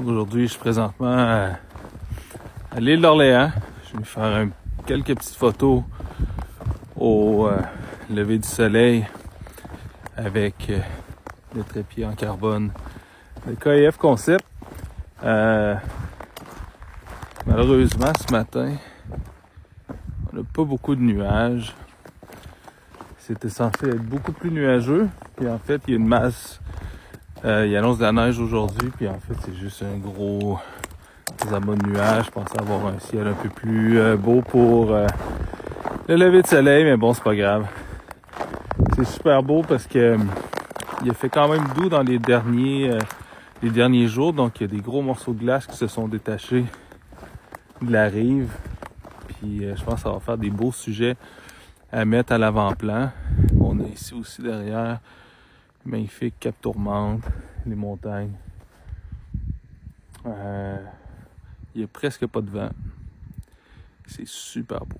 Aujourd'hui, je suis présentement à l'île d'Orléans. Je vais faire quelques petites photos au lever du soleil avec le trépied en carbone de KIF Concept. Malheureusement, ce matin, on n'a pas beaucoup de nuages. C'était censé être beaucoup plus nuageux. Puis en fait, il y a une masse. Il annonce de la neige aujourd'hui. Puis en fait, c'est juste un gros amas de nuages. Je pensais avoir un ciel un peu plus beau pour le lever de soleil. Mais bon, c'est pas grave. C'est super beau parce que il a fait quand même doux dans les derniers jours. Donc, il y a des gros morceaux de glace qui se sont détachés de la rive. Puis je pense que ça va faire des beaux sujets à mettre à l'avant-plan. On a ici aussi derrière magnifique Cap Tourmente, les montagnes. Il n'y a presque pas de vent. C'est super beau.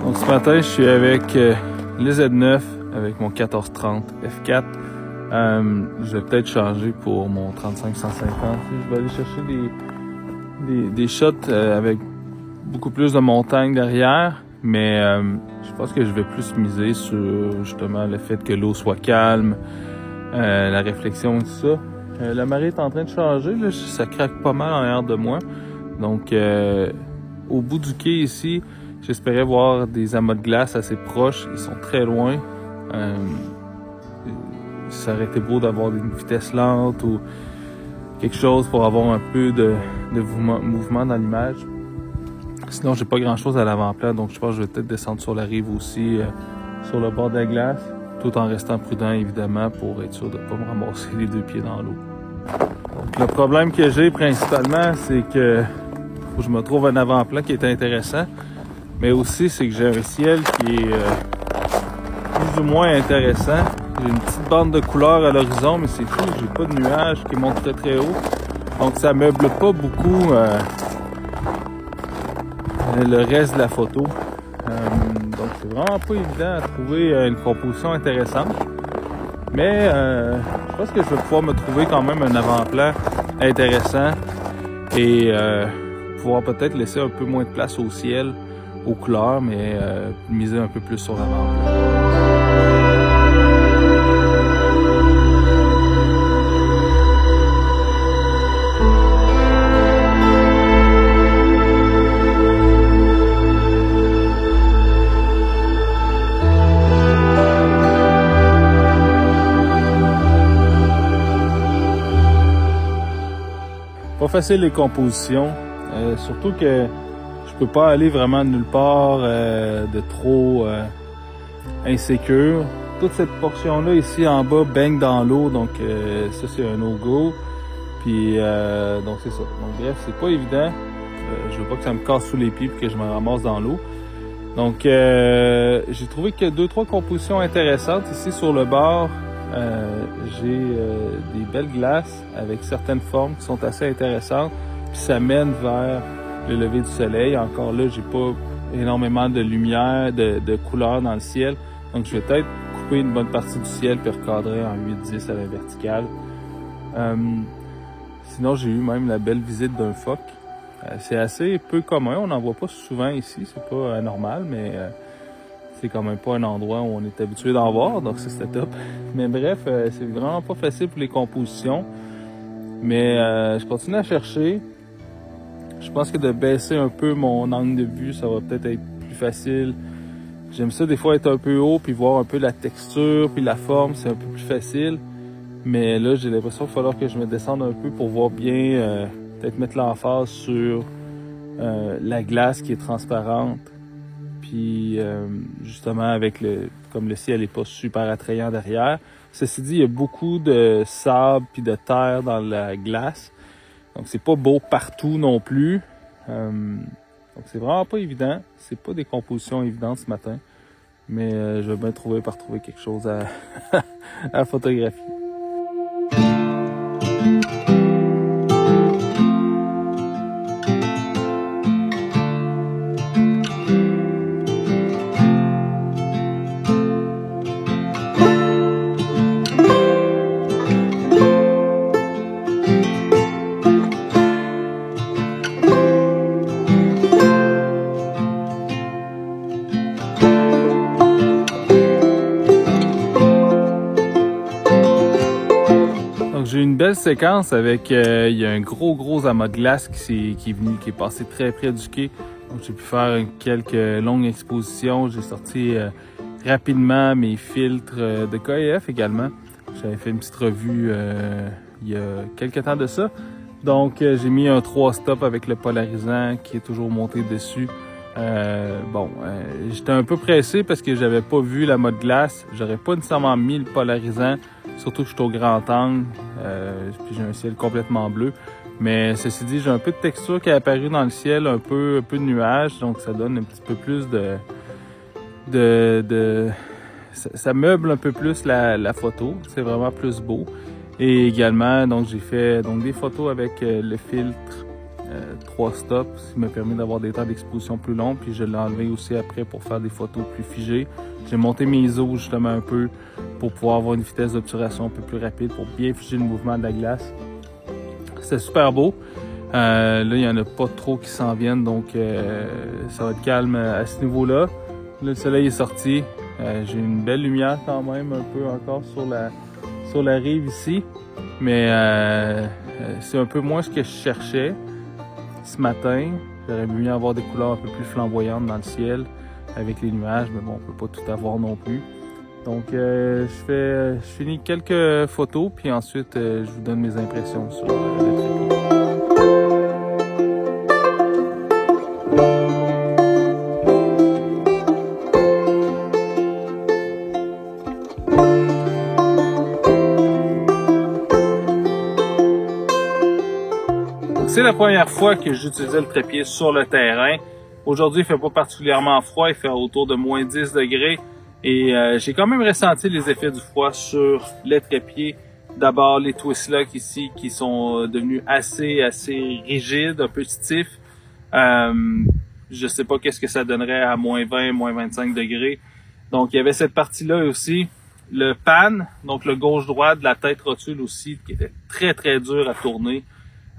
Donc ce matin, je suis avec le Z9 avec mon 1430 F4. Je vais peut-être changer pour mon 35-150. Je vais aller chercher des shots avec beaucoup plus de montagnes derrière. Mais je pense que je vais plus miser sur justement le fait que l'eau soit calme, la réflexion et tout ça. La marée est en train de changer. Là, ça craque pas mal en arrière de moi. Donc au bout du quai ici, j'espérais voir des amas de glace assez proches. Ils sont très loin. Ça aurait été beau d'avoir une vitesse lente ou quelque chose pour avoir un peu de mouvement dans l'image. Sinon, j'ai pas grand-chose à l'avant-plan, donc je pense que je vais peut-être descendre sur la rive aussi, sur le bord de la glace, tout en restant prudent, évidemment, pour être sûr de pas me ramasser les deux pieds dans l'eau. Donc, le problème que j'ai principalement, c'est que faut que je me trouve un avant-plan qui est intéressant. Mais aussi, c'est que j'ai un ciel qui est plus ou moins intéressant. J'ai une petite bande de couleurs à l'horizon, mais c'est tout. J'ai pas de nuages qui montent très très haut. Donc ça meuble pas beaucoup le reste de la photo. Donc c'est vraiment pas évident à trouver une composition intéressante. Mais je pense que je vais pouvoir me trouver quand même un avant-plan intéressant et pouvoir peut-être laisser un peu moins de place au ciel, aux couleurs, mais miser un peu plus sur l'avant-plan. Pas facile les compositions, surtout que je peux pas aller vraiment nulle part de trop insécure. Toute cette portion-là ici en bas baigne dans l'eau, donc ça c'est un no-go. Puis donc c'est ça. Donc bref, c'est pas évident. Je veux pas que ça me casse sous les pieds et que je me ramasse dans l'eau. Donc j'ai trouvé que 2-3 compositions intéressantes ici sur le bord. J'ai des belles glaces avec certaines formes qui sont assez intéressantes. Puis ça mène vers le lever du soleil. Encore là, j'ai pas énormément de lumière, de couleurs dans le ciel. Donc je vais peut-être couper une bonne partie du ciel puis recadrer en 8-10 à la verticale. Sinon, j'ai eu même la belle visite d'un phoque. C'est assez peu commun, on n'en voit pas souvent ici, c'est pas anormal, mais c'est quand même pas un endroit où on est habitué d'en voir, donc ça c'était top. Mais bref, c'est vraiment pas facile pour les compositions. Mais je continue à chercher. Je pense que de baisser un peu mon angle de vue, ça va peut-être être plus facile. J'aime ça des fois être un peu haut puis voir un peu la texture puis la forme, c'est un peu plus facile. Mais là, j'ai l'impression qu'il va falloir que je me descende un peu pour voir bien, peut-être mettre l'emphase sur la glace qui est transparente. Puis justement avec comme le ciel n'est pas super attrayant derrière. Ceci dit, il y a beaucoup de sable puis de terre dans la glace. Donc c'est pas beau partout non plus. Donc c'est vraiment pas évident. C'est pas des compositions évidentes ce matin. Mais je vais bien trouver quelque chose à photographier. J'ai eu une belle séquence avec, il y a un gros amas de glace qui est passé très près du quai. Donc j'ai pu faire quelques longues expositions. J'ai sorti rapidement mes filtres de KEF également. J'avais fait une petite revue il y a quelques temps de ça. Donc j'ai mis un 3 stop avec le polarisant qui est toujours monté dessus. J'étais un peu pressé parce que j'avais pas vu la mode glace. J'aurais pas nécessairement mis le polarisant, surtout que je suis au grand angle, puis j'ai un ciel complètement bleu. Mais ceci dit, j'ai un peu de texture qui est apparue dans le ciel, un peu de nuages, donc ça donne un petit peu plus ça meuble un peu plus la photo. C'est vraiment plus beau. Et également, donc j'ai fait des photos avec le filtre 3 stops, ce qui m'a permis d'avoir des temps d'exposition plus longs, puis je l'ai enlevé aussi après pour faire des photos plus figées. J'ai monté mes ISO justement un peu pour pouvoir avoir une vitesse d'obturation un peu plus rapide pour bien figer le mouvement de la glace. C'est super beau. Là, il n'y en a pas trop qui s'en viennent, donc ça va être calme à ce niveau-là. Là, le soleil est sorti. J'ai une belle lumière quand même un peu encore sur la rive ici, mais c'est un peu moins ce que je cherchais. Ce matin, j'aurais mieux avoir des couleurs un peu plus flamboyantes dans le ciel avec les nuages, mais bon, on peut pas tout avoir non plus. Donc, je finis quelques photos, puis ensuite, je vous donne mes impressions sur le trépied. C'est la première fois que j'utilisais le trépied sur le terrain. Aujourd'hui, il fait pas particulièrement froid, il fait autour de moins 10 degrés. Et j'ai quand même ressenti les effets du froid sur les trépieds. D'abord, les twist locks ici qui sont devenus assez rigides, un peu stiffs. Je sais pas qu'est-ce que ça donnerait à moins 20, moins 25 degrés. Donc, il y avait cette partie-là aussi. Le pan, donc le gauche-droite de la tête rotule aussi, qui était très dur à tourner.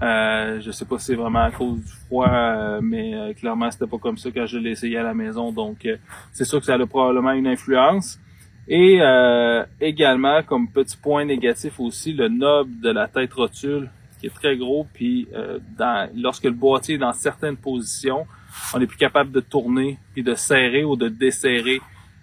Je sais pas si c'est vraiment à cause du froid, mais clairement c'était pas comme ça quand je l'ai essayé à la maison, donc c'est sûr que ça a probablement une influence. Et également, comme petit point négatif aussi, le knob de la tête rotule qui est très gros, puis lorsque le boîtier est dans certaines positions, on est plus capable de tourner puis de serrer ou de desserrer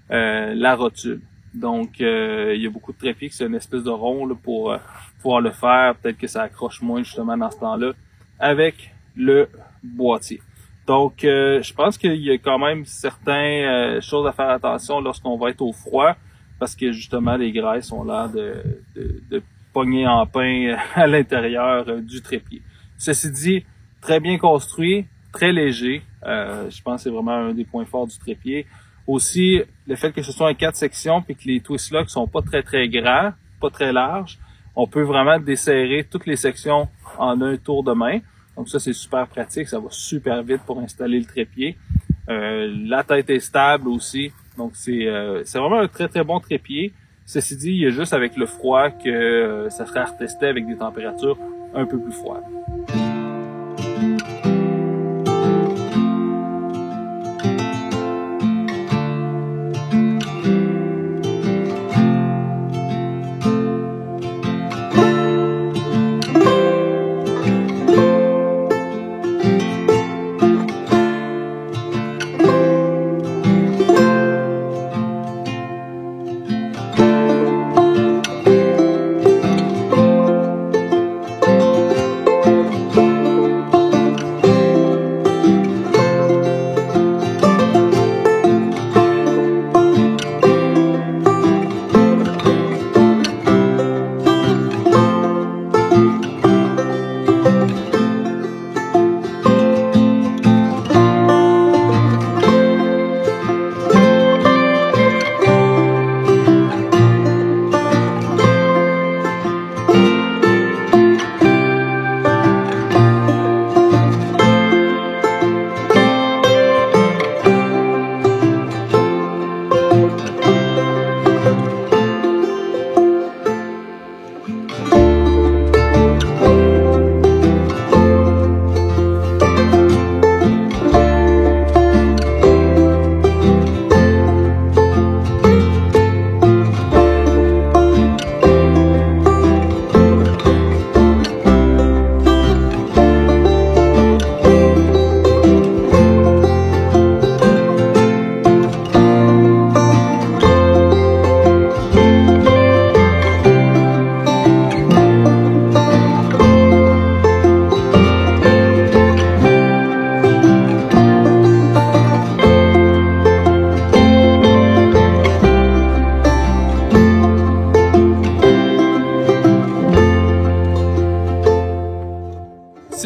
la rotule. Donc, il y a beaucoup de trépieds qui c'est une espèce de rond là, pour pouvoir le faire. Peut-être que ça accroche moins justement dans ce temps-là avec le boîtier. Donc, je pense qu'il y a quand même certaines choses à faire attention lorsqu'on va être au froid parce que justement, les graisses ont l'air de pogner en pain à l'intérieur du trépied. Ceci dit, très bien construit, très léger. Je pense que c'est vraiment un des points forts du trépied. Aussi, le fait que ce soit en 4 sections puis que les twist locks sont pas très grands, pas très larges, on peut vraiment desserrer toutes les sections en un tour de main. Donc ça, c'est super pratique, ça va super vite pour installer le trépied. La tête est stable aussi, donc c'est vraiment un très bon trépied. Ceci dit, il y a juste avec le froid que ça serait à retester avec des températures un peu plus froides.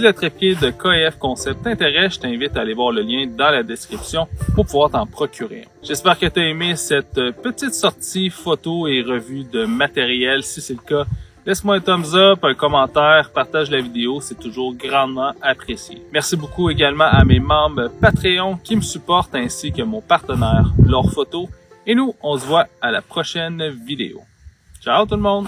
le trépied de KF Concept t'intéresse, je t'invite à aller voir le lien dans la description pour pouvoir t'en procurer. J'espère que tu as aimé cette petite sortie photo et revue de matériel. Si c'est le cas, laisse-moi un thumbs up, un commentaire, partage la vidéo, c'est toujours grandement apprécié. Merci beaucoup également à mes membres Patreon qui me supportent ainsi que mon partenaire Lore Photo. Et nous, on se voit à la prochaine vidéo. Ciao tout le monde!